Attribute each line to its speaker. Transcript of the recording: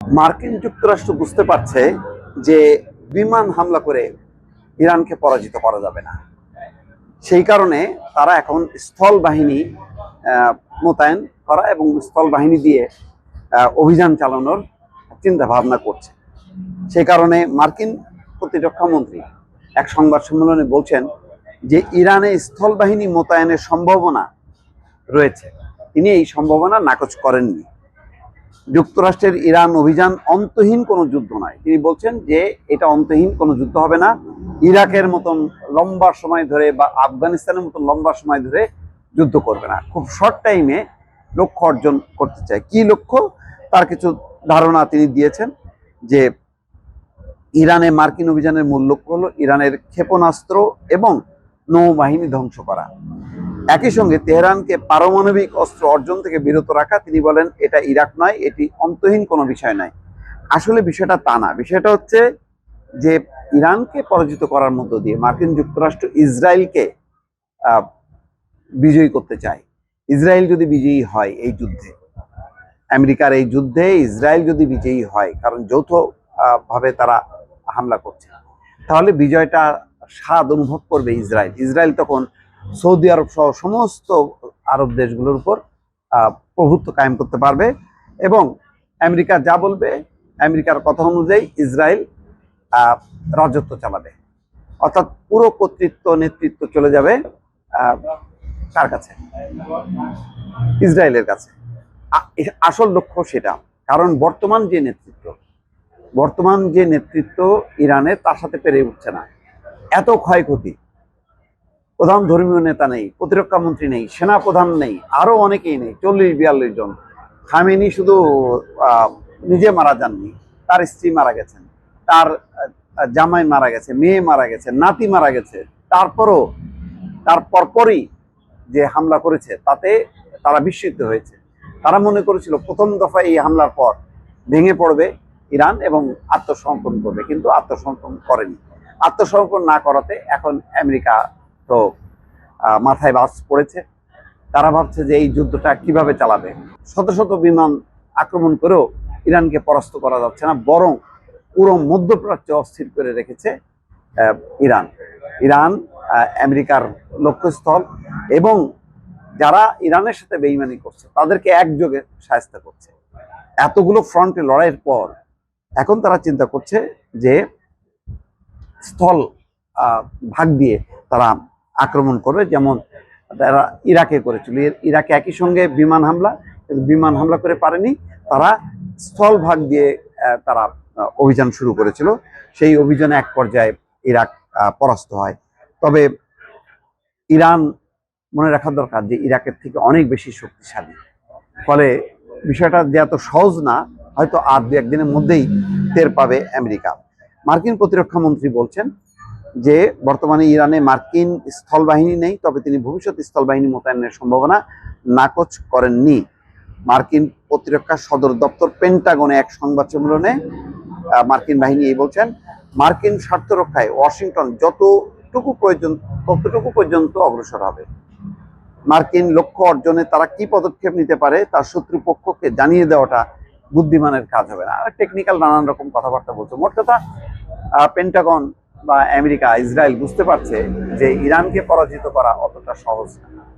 Speaker 1: মার্কিন যুক্তরাষ্ট্র বুঝতে পারছে যে বিমান হামলা করে ইরানকে পরাজিত করা যাবে না। সেই কারণে তারা এখন স্থল বাহিনী মোতায়েন করা এবং স্থল বাহিনী দিয়ে অভিযান চালানোর চিন্তা ভাবনা করছে। সেই কারণে মার্কিন প্রতিরক্ষা মন্ত্রী এক সংবাদ সম্মেলনে বলছেন যে ইরানে স্থল বাহিনী মোতায়েনের সম্ভাবনা রয়েছে। তিনি এই সম্ভাবনা নাকচ করেননি। যুক্তরাষ্ট্রের ইরান অভিযান অন্তহীন কোনো যুদ্ধ নয়। তিনি বলছেন যে এটা অন্তহীন কোনো যুদ্ধ হবে না। ইরাকের মতন লম্বা সময় ধরে বা আফগানিস্তানের মতন লম্বা সময় ধরে যুদ্ধ করবে না, খুব শর্ট টাইমে লক্ষ্য অর্জন করতে চায়। কি লক্ষ্য, তার কিছু ধারণা তিনি দিয়েছেন যে ইরানে মার্কিন অভিযানের মূল লক্ষ্য হলো ইরানের ক্ষেপণাস্ত্র এবং নৌবাহিনী ধ্বংস করা। একই সঙ্গে তেহরানকে পারমাণবিক অস্ত্র অর্জন থেকে বিরত রাখা। তিনি বলেন এটা ইরাক নয়, এটি অন্তহীন কোনো বিষয় নয়। আসলে বিষয়টা তা না। বিষয়টা হচ্ছে যে ইরানকে পরাজিত করার মধ্য দিয়ে মার্কিন যুক্তরাষ্ট্র ইসরায়েলকে বিজয়ী করতে চায়। ইসরায়েল যদি বিজয়ী হয় এই যুদ্ধে, আমেরিকার এই যুদ্ধে ইসরায়েল যদি বিজয়ী হয়, কারণ যৌথ ভাবে তারা হামলা করছে, তাহলে বিজয়টা স্বাদ অনুভব করবে ইসরায়েল। ইসরায়েল তখন সৌদি আরব সহ সমস্ত আরব দেশগুলোর উপর প্রভুত্ব কায়েম করতে পারবে এবং আমেরিকা যা বলবে, আমেরিকার কথা অনুযায়ী ইসরায়েল রাজত্ব চালাবে। অর্থাৎ পুরো কর্তৃত্ব নেতৃত্ব চলে যাবে কার কাছে? ইসরায়েলের কাছে। আসল লক্ষ্য সেটা। কারণ বর্তমান যে নেতৃত্ব ইরানে, তার সাথে পেরে উঠছে না। এত ক্ষয়ক্ষতি, প্রধান ধর্মীয় নেতা নেই, প্রতিরক্ষা মন্ত্রী নেই, সেনা প্রধান নেই, আরো অনেকেই নেই, 40-42 জন। খামেনি শুধু নিজে মারা যাননি, তার স্ত্রী মারা গেছেন, তার জামাই মারা গেছে, মেয়ে মারা গেছে, নাতি মারা গেছে। তারপরও তার পরপরই যে হামলা করেছে তাতে তারা বিস্মিত হয়েছে। তারা মনে করেছিল প্রথম দফায় এই হামলার পর ভেঙে পড়বে ইরান এবং আত্মসমর্পণ করবে, কিন্তু আত্মসমর্পণ করেনি। আত্মসমর্পণ না করাতে এখন আমেরিকা তো মাথায় বাজ পড়েছে। তারা ভাবছে যে এই যুদ্ধটা কিভাবে চালাবে। শত শত বিমান আক্রমণ করেও ইরানকে পরাস্ত করা যাচ্ছে না, বরং পুরো মধ্যপ্রাচ্য অস্থির করে রেখেছে ইরান আমেরিকার লক্ষ্যস্থল এবং যারা ইরানের সাথে বেইমানি করছে তাদেরকে একযোগে শায়েস্ত করছে। এতগুলো ফ্রন্টে লড়াইয়ের পর এখন তারা চিন্তা করছে যে স্থল ভাগ দিয়ে তারা আক্রমণ করবে, যেমন তারা ইরাকে করেছিল। ইরাকে একই সঙ্গে বিমান হামলা করে পারেনি, তারা স্থল ভাগ দিয়ে তারা অভিযান শুরু করেছিল। সেই অভিযানে এক পর্যায়ে ইরাক পরাস্ত হয়। তবে ইরান মনে রাখা দরকার যে ইরাকের থেকে অনেক বেশি শক্তিশালী। ফলে বিষয়টা যে এত সহজ না, হয়তো আর 2-1 দিনের মধ্যেই টের পাবে আমেরিকা। মার্কিন প্রতিরক্ষা মন্ত্রী বলছেন যে বর্তমানে ইরানে মার্কিন স্থল বাহিনী নেই, তবে তিনি ভবিষ্যৎ স্থল বাহিনী মোতায়েনের সম্ভাবনা নাকচ করেননি। মার্কিন প্রতিরক্ষা সদর দপ্তর পেন্টাগনে এক সংবাদ সম্মেলনে মার্কিন বাহিনী এই বলছেন, মার্কিন স্বার্থ রক্ষায় ওয়াশিংটন যতটুকু প্রয়োজন ততটুকু পর্যন্ত অগ্রসর হবে। মার্কিন লক্ষ্য অর্জনে তারা কি পদক্ষেপ নিতে পারে তার শত্রুপক্ষকে জানিয়ে দেওয়াটা বুদ্ধিমানের কাজ হবে না। টেকনিক্যাল নানান রকম কথাবার্তা বলছে। মোট কথা, পেন্টাগন বা আমেরিকা, ইসরায়েল বুঝতে পারছে যে ইরানকে পরাজিত করা অতটা সহজ না।